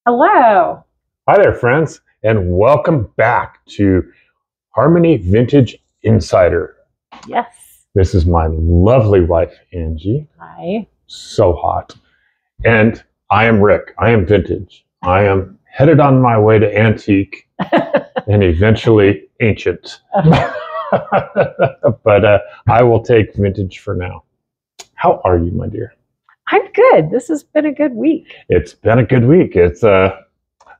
Hello. Hi there, friends, and welcome back to Harmony Vintage Insider. Yes. This is my lovely wife, Angie. Hi. So hot. And I am Rick. I am vintage. I am headed on my way to antique and eventually ancient. But I will take vintage for now. How are you, my dear? I'm good. This has been a good week. It's been a good week. There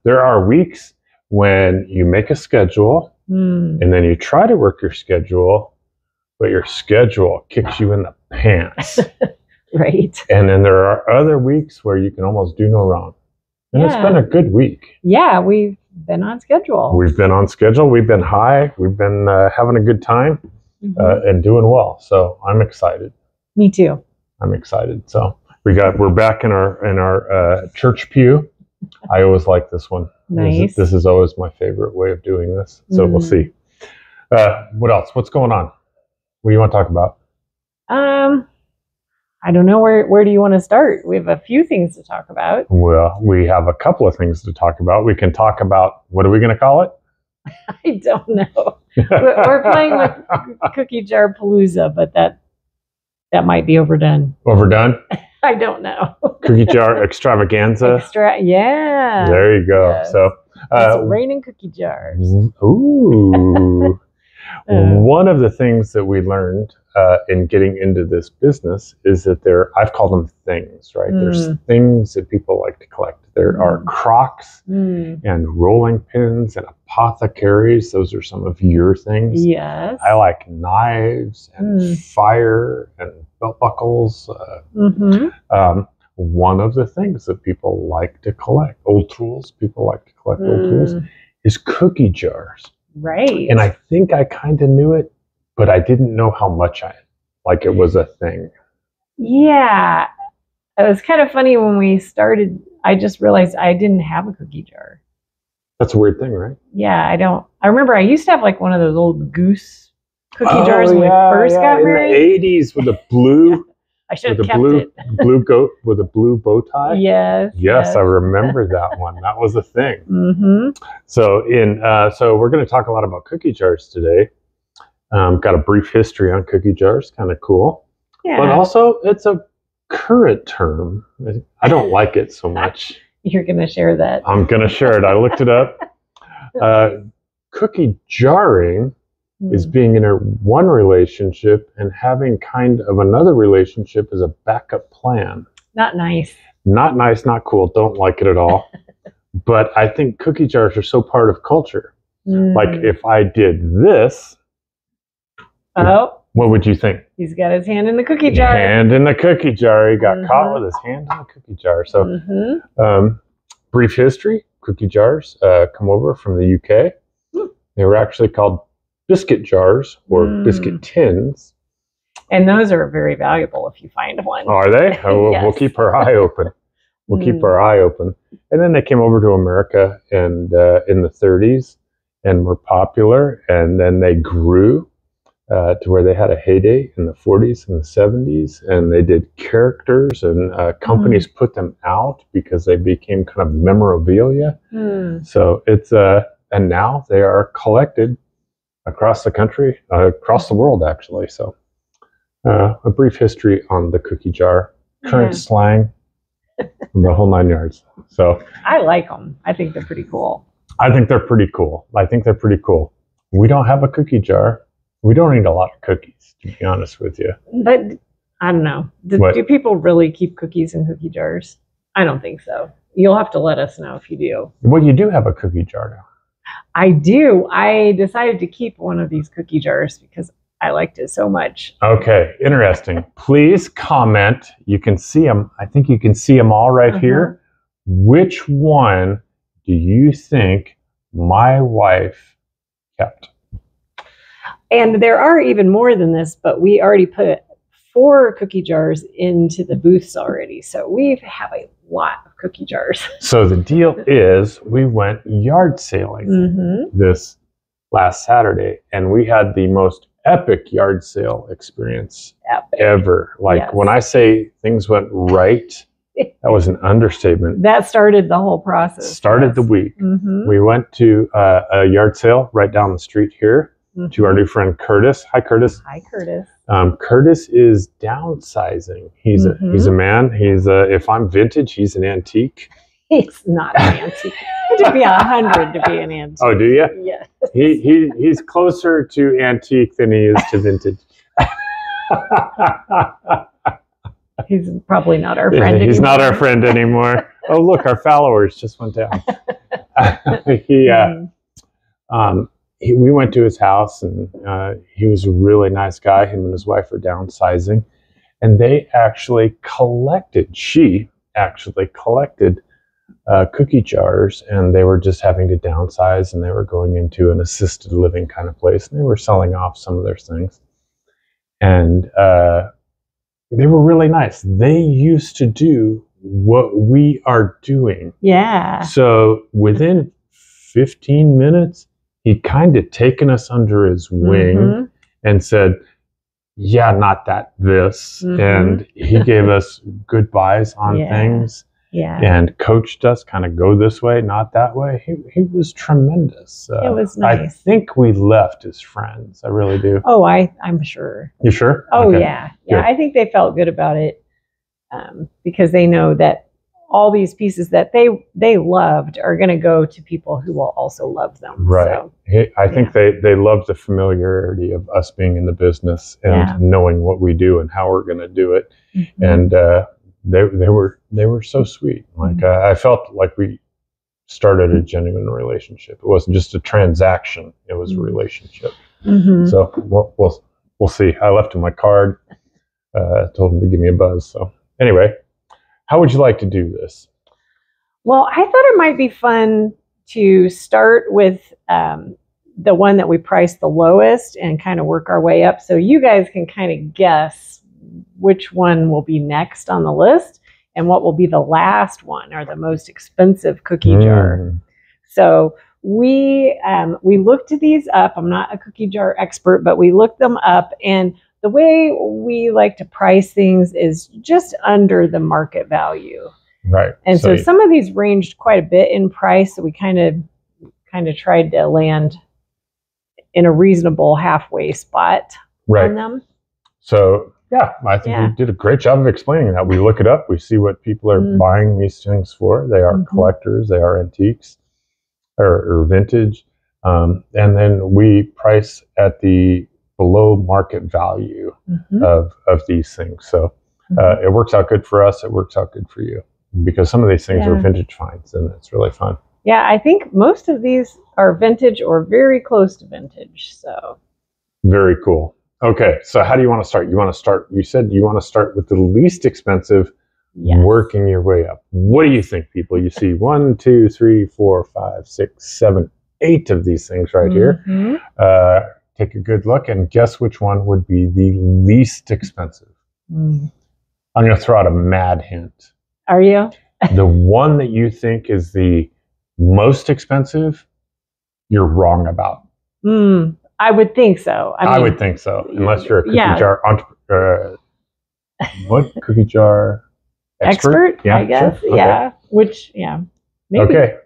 are weeks when you make a schedule and then you try to work your schedule, but your schedule kicks you in the pants. Right. And then there are other weeks where you can almost do no wrong. And It's been a good week. Yeah, we've been on schedule. We've been on schedule. We've been high. We've been having a good time and doing well. So I'm excited. Me too. I'm excited. So we're back in our church pew. I always like this one. Nice. This is always my favorite way of doing this. So we'll see. What else? What's going on? What do you want to talk about? I don't know. Where do you want to start? We have a few things to talk about. Well, we have a couple of things to talk about. We can talk about, what are we going to call it? I don't know. We're playing with Cookie Jar Palooza, but that might be overdone. Overdone? I don't know. Cookie Jar Extravaganza? Yeah. There you go. Yes. So, it's raining cookie jars. Ooh. One of the things that we learned in getting into this business is that I've called them things, right? There's things that people like to collect. There are crocks and rolling pins and apothecaries. Those are some of your things. Yes. I like knives and fire and belt buckles. One of the things that people like to collect, old tools, people like to collect old tools, is cookie jars. Right. And I think I kind of knew it, but I didn't know how much like it was a thing. Yeah. It was kind of funny when we started. I just realized I didn't have a cookie jar. That's a weird thing, right? Yeah, I don't. I remember I used to have like one of those old goose cookie jars when we first got married. In the 80s with a blue. I should have kept it. Blue goat with a blue bow tie. Yes. I remember that one. That was a thing. So so we're going to talk a lot about cookie jars today. Got a brief history on cookie jars, kind of cool. Yeah. But also, it's a current term. I don't like it so much. You're going to share that. I'm going to share it. I looked it up. Cookie jarring is being in one relationship and having kind of another relationship as a backup plan. Not nice. Not nice, not cool. Don't like it at all. But I think cookie jars are so part of culture. Like if I did this, what would you think? He's got his hand in the cookie jar. Hand in the cookie jar. He got caught with his hand in the cookie jar. So brief history, cookie jars come over from the UK. They were actually called biscuit jars or biscuit tins. And those are very valuable if you find one. Are they? We'll keep our eye open. We'll keep our eye open. And then they came over to America and in the 30s and were popular. And then they grew to where they had a heyday in the 40s and the 70s. And they did characters and companies put them out because they became kind of memorabilia. So it's, and now they are collected across the country, across the world, actually. So a brief history on the cookie jar, current slang, the whole 9 yards. So I like them. I think they're pretty cool. I think they're pretty cool. We don't have a cookie jar. We don't eat a lot of cookies, to be honest with you. But I don't know. Do people really keep cookies in cookie jars? I don't think so. You'll have to let us know if you do. Well, you do have a cookie jar now. I do. I decided to keep one of these cookie jars because I liked it so much. Okay, interesting. Please comment. You can see them. I think you can see them all right here. Which one do you think my wife kept? And there are even more than this, but we already put 4 cookie jars into the booths already. So we have a lot of cookie jars. So the deal is we went yard sailing this last Saturday, and we had the most epic yard sale experience ever. Like when I say things went right, That was an understatement. That started the whole process. Started the week. We went to a yard sale right down the street here to our new friend Curtis. Hi, Curtis. Hi, Curtis. Curtis is downsizing. He's a man. He's if I'm vintage, he's an antique. He's not an antique. To be 100 to be an antique. Oh, do you? Yes. He's closer to antique than he is to vintage. He's probably not our friend anymore. He's not our friend anymore. Oh, look, our followers just went down. We went to his house, and he was a really nice guy. Him and his wife are downsizing, and she actually collected cookie jars, and they were just having to downsize, and they were going into an assisted living kind of place, and they were selling off some of their things. And they were really nice. They used to do what we are doing. Yeah. So within 15 minutes, he'd kind of taken us under his wing and said, yeah, not that, this. And he gave us good buys on things. Yeah. And coached us, kind of go this way, not that way. He was tremendous. It was nice. I think we left as friends. I really do. Oh, I'm sure. You sure? Oh, okay. Yeah. Good. I think they felt good about it because they know that all these pieces that they loved are going to go to people who will also love them. Right. So, I think they loved the familiarity of us being in the business and knowing what we do and how we're going to do it. And they were so sweet. Like I felt like we started a genuine relationship. It wasn't just a transaction; it was a relationship. So we'll see. I left him my card. Told him to give me a buzz. So anyway, how would you like to do this? Well, I thought it might be fun to start with the one that we priced the lowest and kind of work our way up, so you guys can kind of guess which one will be next on the list and what will be the last one or the most expensive cookie jar. So we looked these up. I'm not a cookie jar expert, but we looked them up, and the way we like to price things is just under the market value. Right. And so some of these ranged quite a bit in price, so we kind of tried to land in a reasonable halfway spot on them. So yeah, I think we did a great job of explaining that. We look it up. We see what people are buying these things for. They are collectors. They are antiques or vintage. And then we price at the below market value of these things. So it works out good for us. It works out good for you because some of these things are vintage finds, and it's really fun. Yeah, I think most of these are vintage or very close to vintage. So very cool. Okay, so how do you want to start? You said you want to start with the least expensive, working your way up. What do you think, people? You see 1, 2, 3, 4, 5, 6, 7, 8 of these things right here. Take a good look and guess which one would be the least expensive. I'm going to throw out a mad hint. Are you? The one that you think is the most expensive, you're wrong about. I would think so. I would think so, unless you're a cookie jar entrepreneur. What? Cookie jar expert? Yeah, I guess. Sure. Yeah. Okay. Maybe. Okay.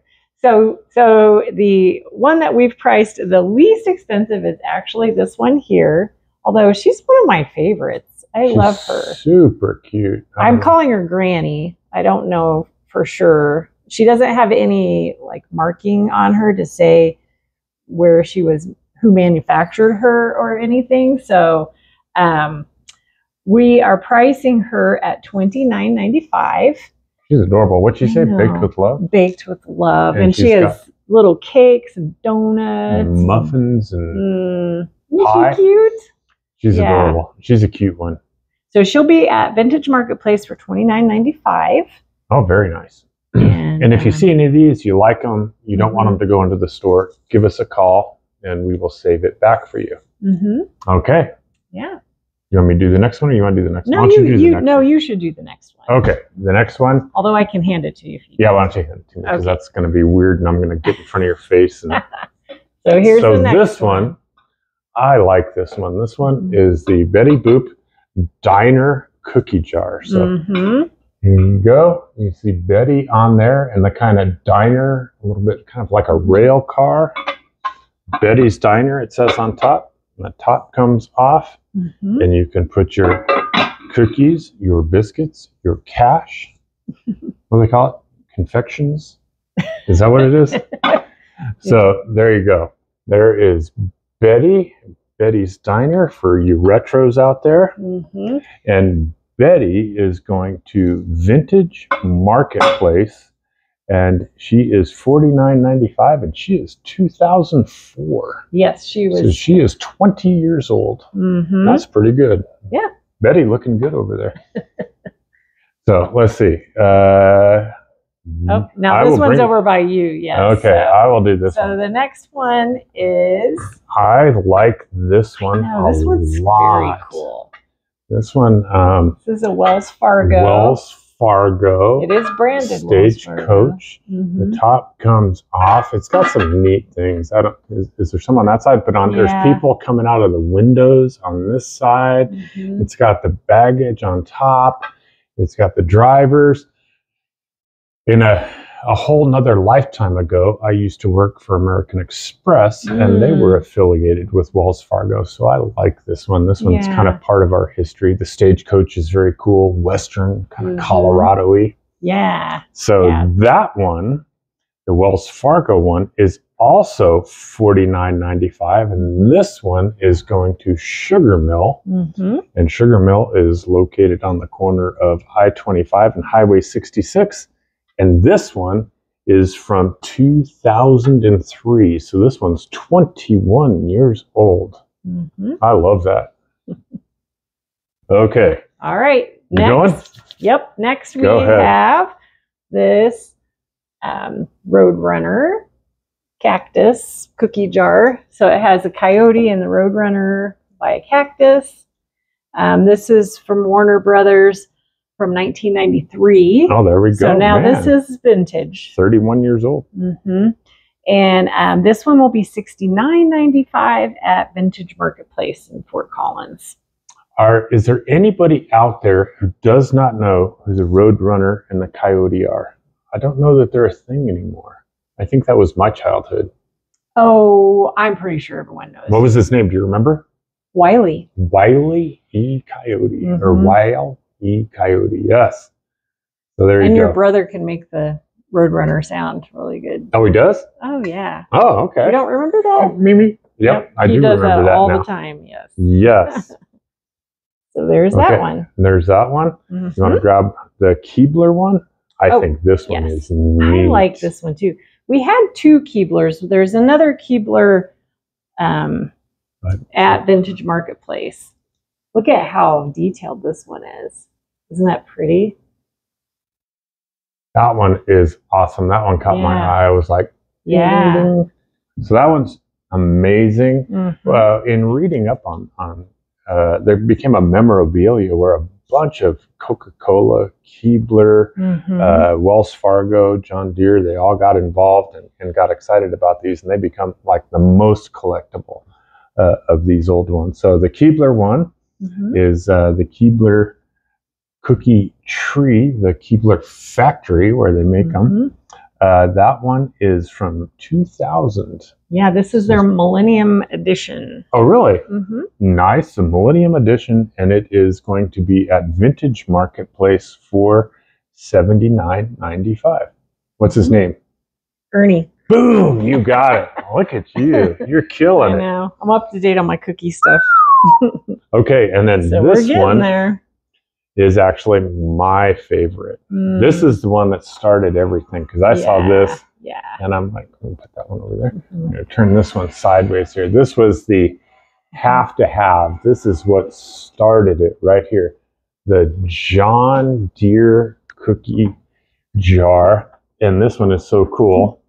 So the one that we've priced the least expensive is actually this one here, although she's one of my favorites. I love her. Super cute. I'm calling her Granny. I don't know for sure. She doesn't have any marking on her to say who manufactured her or anything. So we are pricing her at $29.95. She's adorable. What'd she say? Baked with love? Baked with love. And she has little cakes and donuts. And muffins and pie. Isn't she cute? She's adorable. She's a cute one. So she'll be at Vintage Marketplace for $29.95. Oh, very nice. And if you see any of these, you like them, you don't want them to go into the store, give us a call and we will save it back for you. Okay. Yeah. You want me to do the next one or you want to do the next one? No, you should do the next one. Okay. The next one. Although I can hand it to you. Why don't you hand it to me? Because that's going to be weird and I'm going to get in front of your face. And so here's the next this one. I like this one. This one is the Betty Boop Diner Cookie Jar. So Here you go. You see Betty on there and the kind of diner, a little bit kind of like a rail car. Betty's Diner, it says on top. And the top comes off, and you can put your cookies, your biscuits, your cash. What do they call it? Confections? Is that what it is? So there you go. There is Betty's Diner for you retros out there. And Betty is going to Vintage Marketplace, and she is $49.95, and she is 2004. Yes, she was. So she is 20 years old. That's pretty good. Yeah. Betty looking good over there. So let's see. Now this one's over by you. Yes. Okay, so, I will do this one. So the next one is. I like this one this one's lot. Very cool. This one. This is a Wells Fargo. Wells Fargo. It is branded Stagecoach. The top comes off. It's got some neat things. I don't. Is there some on that side? But there's people coming out of the windows on this side. It's got the baggage on top. It's got the drivers. In a whole nother lifetime ago, I used to work for American Express, and they were affiliated with Wells Fargo. So I like this one. This one's kind of part of our history. The Stagecoach is very cool, Western, kind of Colorado-y. Yeah. So that one, the Wells Fargo one, is also $49.95, and this one is going to Sugar Mill. And Sugar Mill is located on the corner of I-25 and Highway 66. And this one is from 2003. So this one's 21 years old. I love that. Okay. All right. You going? Yep. Next we have this Roadrunner cactus cookie jar. So it has a coyote and the Roadrunner by a cactus. This is from Warner Brothers. From 1993. Oh, there we go. So now this is vintage. 31 years old. And this one will be $69.95 at Vintage Marketplace in Fort Collins. Is there anybody out there who does not know who the Roadrunner and the Coyote are? I don't know that they're a thing anymore. I think that was my childhood. Oh, I'm pretty sure everyone knows. What was his name? Do you remember? Wiley. Wiley E. Coyote. Or Wiley E. Coyote, yes. So there you go. And your brother can make the Roadrunner sound really good. Oh, he does? Oh, yeah. Oh, okay. You don't remember that? Oh, Mimi? Yep, I do remember that all now. the time, yes. Yes. So there's that one. There's that one. You want to grab the Keebler one? I think this one is neat. I like this one too. We had two Keeblers. There's another Keebler at Vintage Marketplace. Look at how detailed this one is. Isn't that pretty? That one is awesome. That one caught my eye. I was like, So that one's amazing. In reading up on there became a memorabilia where a bunch of Coca-Cola, Keebler, Wells Fargo, John Deere, they all got involved and got excited about these, and they become like the most collectible of these old ones. So the Keebler one is the Keebler Cookie Tree, the Keebler factory where they make them. That one is from 2000. Yeah, this is their Millennium Edition. Oh, really? Nice, the Millennium Edition, and it is going to be at Vintage Marketplace for $79.95. What's his name? Ernie. Boom! You got it. Look at you. You're killing it. I know. I'm up to date on my cookie stuff. Okay, and then so this one there. is actually my favorite. This is the one that started everything, because I saw this and I'm like, let me put that one over there. I'm going to turn this one sideways here. This was the have to have. This is what started it right here. The John Deere cookie jar. And this one is so cool.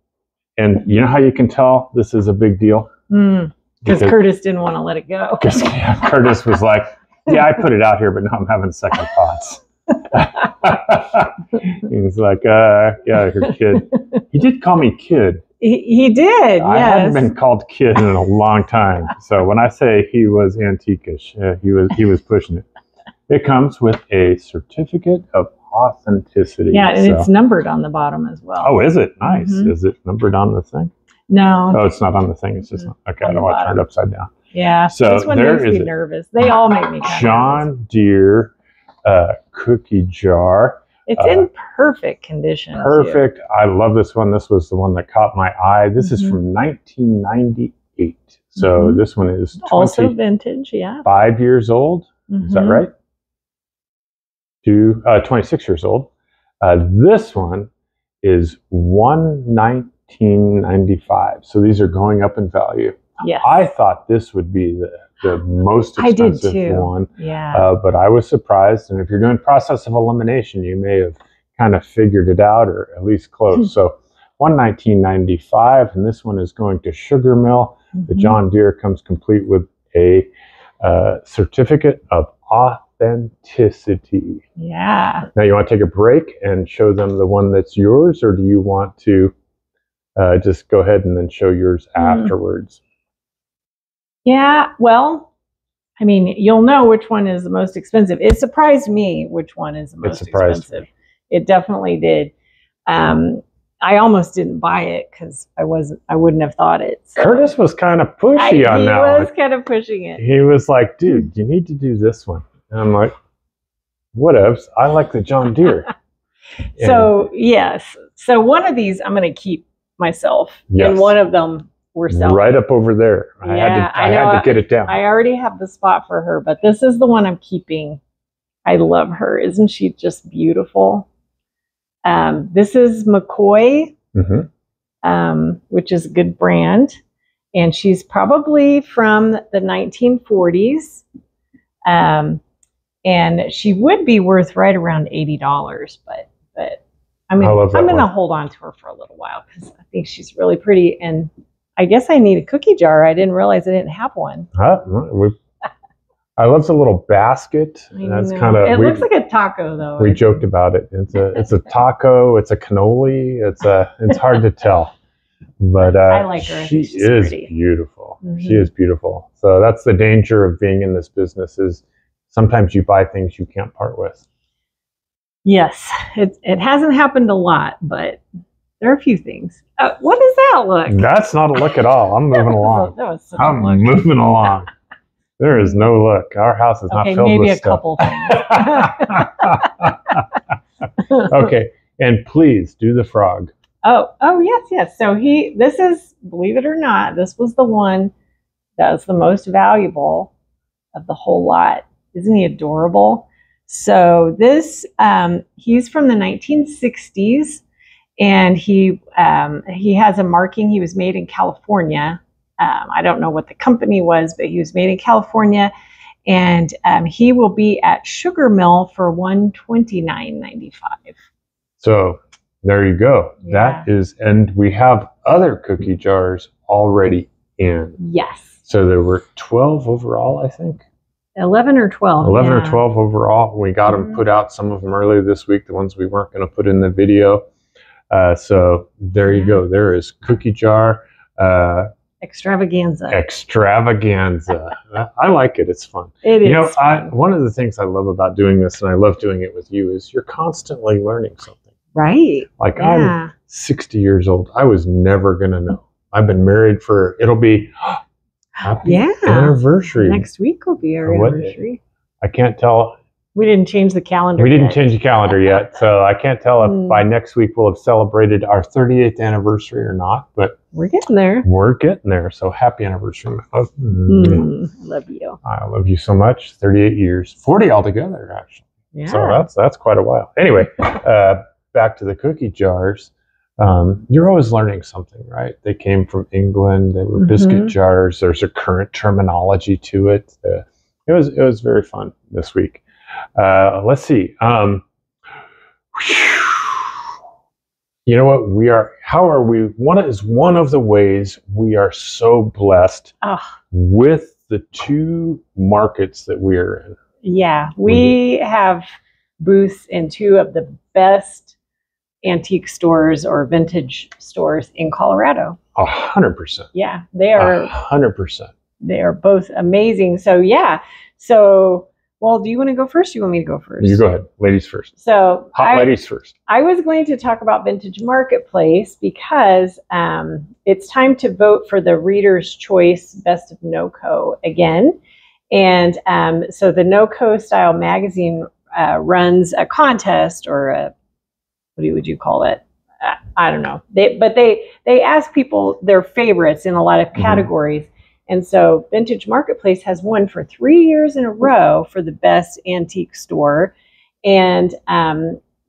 And you know how you can tell this is a big deal? Because Curtis didn't want to let it go. Because Curtis was like, yeah, I put it out here, but now I'm having second thoughts. He's like, yeah, your kid. He did call me kid. He did, I hadn't been called kid in a long time. So when I say he was antiquish, he was pushing it. It comes with a certificate of authenticity. Yeah, and it's numbered on the bottom as well. Oh, is it? Nice. Is it numbered on the thing? No. Oh, it's not on the thing. It's just okay. I don't want to turn it upside down. Yeah. So this one makes me nervous. They all make me nervous. John Deere cookie jar. It's in perfect condition. Perfect. I love this one. This was the one that caught my eye. This is from 1998. So this one is also vintage. Yeah. 5 years old. Is that right? 26 years old. This one is 1995. So these are going up in value. Yeah. I thought this would be the most expensive one. Yeah. But I was surprised. And if you're doing process of elimination, you may have kind of figured it out, or at least close. So 1995, and this one is going to Sugar Mill. The John Deere comes complete with a certificate of authenticity. Yeah. Now, you want to take a break and show them the one that's yours, or do you want to just go ahead and then show yours afterwards? Yeah, well, I mean, you'll know which one is the most expensive. It surprised me which one is the most expensive. Me. It definitely did. I almost didn't buy it because I wouldn't have thought it. So. Curtis was kind of pushy on that one. He was kind of pushing it. He was like, dude, you need to do this one. And I'm like, whatevs. I like the John Deere. So, yes. So one of these I'm going to keep myself. Yes. And one of them we're selling. Right up over there. I had to get it down. I already have the spot for her, but this is the one I'm keeping. I love her. Isn't she just beautiful? This is McCoy, which is a good brand. And she's probably from the 1940s. And she would be worth right around $80, but I'm going to hold on to her for a little while because I think she's really pretty. And I guess I need a cookie jar. I didn't realize I didn't have one. I love the little basket. That's kind of. It looks like a taco, though. We joked about it. It's a taco. It's a cannoli. It's hard to tell. But I like her. She is beautiful. She is beautiful. So that's the danger of being in this business is sometimes you buy things you can't part with. Yes, it hasn't happened a lot, but there are a few things. What does that look? That's not a look at all. I'm moving along. That was such I'm moving along. There is no look. Our house is not filled with stuff. Maybe a couple things. Okay, and please do the frog. Oh, yes. So this is, believe it or not, this was the one that was the most valuable of the whole lot. Isn't he adorable? So this, he's from the 1960s, and he has a marking. He was made in California. I don't know what the company was, but he was made in California, and he will be at Sugar Mill for $129.95. So there you go. Yeah. That is, and we have other cookie jars already in. Yes. So there were 12 overall, I think. 11 or 12. 11 or 12 overall. We got them put out, some of them earlier this week, the ones we weren't going to put in the video. So there you go. There is cookie jar. Extravaganza. I like it. It's fun. It is. One of the things I love about doing this, and I love doing it with you, is you're constantly learning something. Right. Like I'm 60 years old. I was never going to know. I've been married it'll be happy anniversary. Next week will be our anniversary. I can't tell. We didn't change the calendar We didn't change the calendar yet, so I can't tell if by next week we'll have celebrated our 38th anniversary or not, but we're getting there. We're getting there, so happy anniversary. I love you. I love you so much. 38 years. 40 altogether, actually. Yeah. So that's quite a while. Anyway, back to the cookie jars. You're always learning something, right? They came from England. They were biscuit jars. There's a current terminology to it. It was very fun this week. Let's see. You know what? One of the ways we are so blessed with the two markets that we are in. Yeah, we have booths in two of the best antique stores or vintage stores in Colorado. 100%. Yeah, they are 100%. They are both amazing. So yeah, so Well, do you want to go first? Or you want me to go first? You go ahead. Ladies first. So Ladies first. I was going to talk about Vintage Marketplace because it's time to vote for the Reader's Choice Best of NoCo again. And so the NoCo Style magazine runs a contest, or what would you call it? I don't know. They ask people their favorites in a lot of categories. Mm-hmm. And so Vintage Marketplace has won for 3 years in a row for the best antique store. And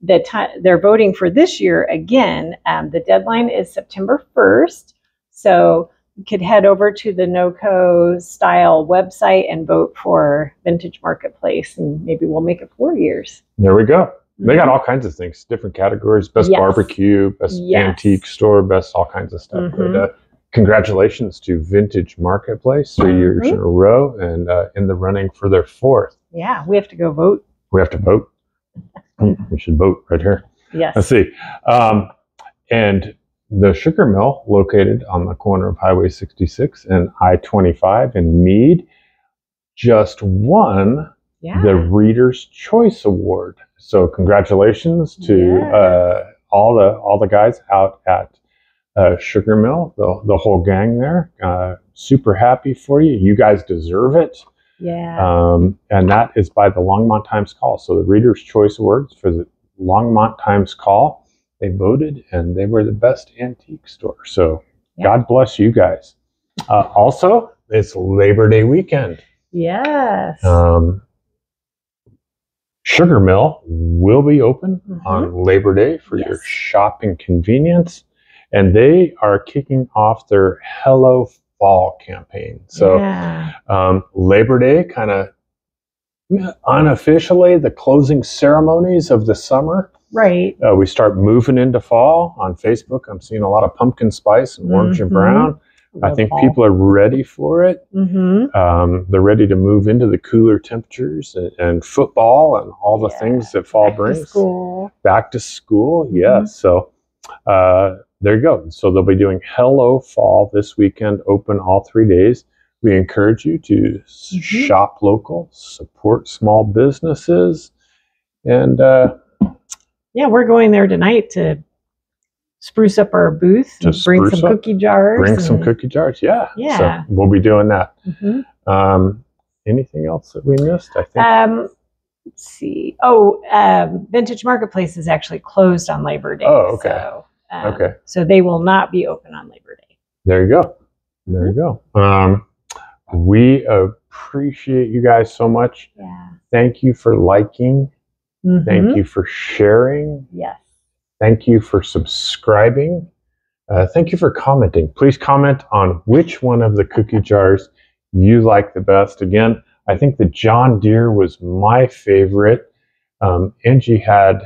they're voting for this year again. The deadline is September 1st. So you could head over to the NoCo Style website and vote for Vintage Marketplace, and maybe we'll make it 4 years. There we go. They got all kinds of things, different categories, best barbecue, best antique store, best all kinds of stuff. But congratulations to Vintage Marketplace, 3 years in a row, and in the running for their 4th. Yeah, we have to go vote. We have to vote. We should vote right here. Yes. Let's see. And the sugar mill, located on the corner of Highway 66 and I-25 in Meade, just won the Reader's Choice Award. So congratulations to all the guys out at Sugar Mill, the whole gang there. Super happy for you. You guys deserve it. Yeah. And that is by the Longmont Times Call. So the Reader's Choice Awards for the Longmont Times Call, they voted and they were the best antique store. So God bless you guys. Also, it's Labor Day weekend. Yes. Sugar Mill will be open on Labor Day for your shopping convenience. And they are kicking off their Hello Fall campaign. So Labor Day, kind of unofficially, the closing ceremonies of the summer. Right. We start moving into fall. On Facebook, I'm seeing a lot of pumpkin spice and orange and brown. I think people are ready for it. They're ready to move into the cooler temperatures and football and all the things that fall brings. Back to school, yes. So there you go. So they'll be doing Hello Fall this weekend, open all 3 days. We encourage you to shop local, support small businesses, and we're going there tonight to spruce up our booth, and bring some cookie jars. Bring some cookie jars, yeah. So we'll be doing that. Anything else that we missed? I think. Let's see. Vintage Marketplace is actually closed on Labor Day. Oh, okay. So, so they will not be open on Labor Day. There you go. There you go. We appreciate you guys so much. Yeah. Thank you for liking. Thank you for sharing. Yes. Thank you for subscribing. Thank you for commenting. Please comment on which one of the cookie jars you like the best. Again, I think the John Deere was my favorite. Angie had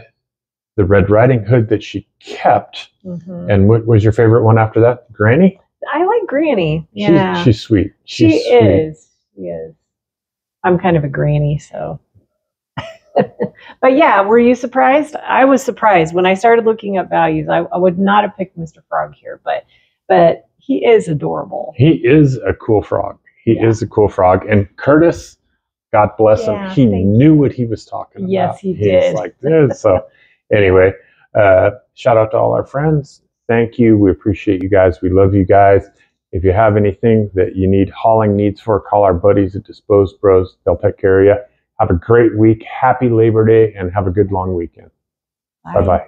the Red Riding Hood that she kept. And what was your favorite one after that? Granny? I like Granny. Yeah. She's sweet. She is. I'm kind of a granny, so. But yeah, were you surprised? I was surprised when I started looking up values. I would not have picked Mr. Frog here, but he is adorable. He is a cool frog. He is a cool frog. And Curtis, God bless him, he knew what he was talking about. Yes, he did. He's like this. So anyway, shout out to all our friends. Thank you. We appreciate you guys. We love you guys. If you have anything that you need hauling needs for, call our buddies at Disposed Bros. They'll take care of you. Have a great week. Happy Labor Day, and have a good long weekend. Bye-bye.